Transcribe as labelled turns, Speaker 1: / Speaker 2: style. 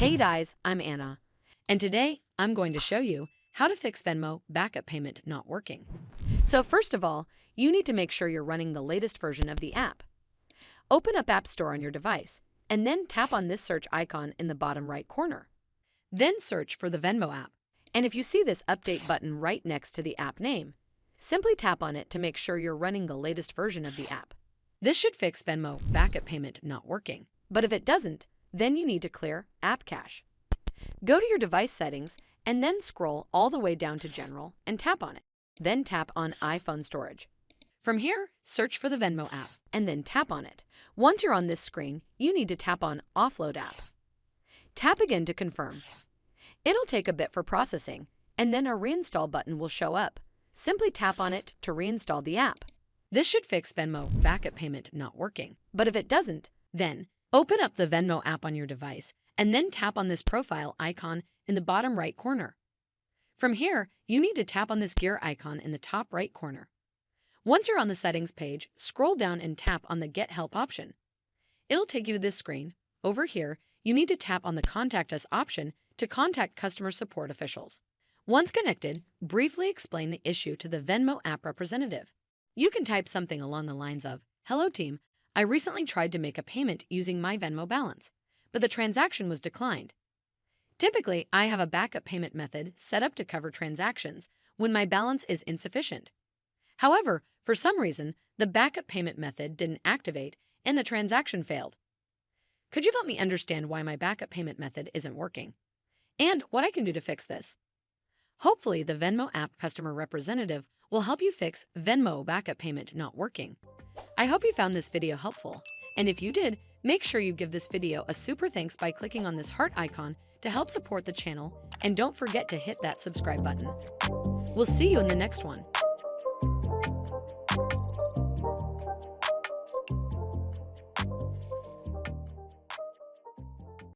Speaker 1: Hey guys, I'm Anna, and today I'm going to show you how to fix Venmo backup payment not working. So first of all, you need to make sure you're running the latest version of the app. Open up App Store on your device, and then tap on this search icon in the bottom right corner. Then search for the Venmo app, and if you see this update button right next to the app name, simply tap on it to make sure you're running the latest version of the app. This should fix Venmo backup payment not working, but if it doesn't, then you need to clear app cache. Go to your device settings and then scroll all the way down to General and tap on it. Then tap on iPhone storage. From here, search for the Venmo app and then tap on it. Once you're on this screen, you need to tap on Offload app. Tap again to confirm. It'll take a bit for processing, and then a reinstall button will show up. Simply tap on it to reinstall the app. This should fix Venmo backup payment not working, but if it doesn't, then open up the Venmo app on your device and then tap on this profile icon in the bottom right corner. From here, you need to tap on this gear icon in the top right corner. Once you're on the settings page, scroll down and tap on the Get Help option. It'll take you to this screen. Over here, you need to tap on the Contact Us option to contact customer support officials. Once connected, briefly explain the issue to the Venmo app representative. You can type something along the lines of, "Hello team, I recently tried to make a payment using my Venmo balance, but the transaction was declined. Typically, I have a backup payment method set up to cover transactions when my balance is insufficient. However, for some reason, the backup payment method didn't activate and the transaction failed. Could you help me understand why my backup payment method isn't working? And what I can do to fix this?" Hopefully, the Venmo app customer representative will help you fix Venmo backup payment not working. I hope you found this video helpful, and if you did, make sure you give this video a super thanks by clicking on this heart icon to help support the channel, and don't forget to hit that subscribe button. We'll see you in the next one.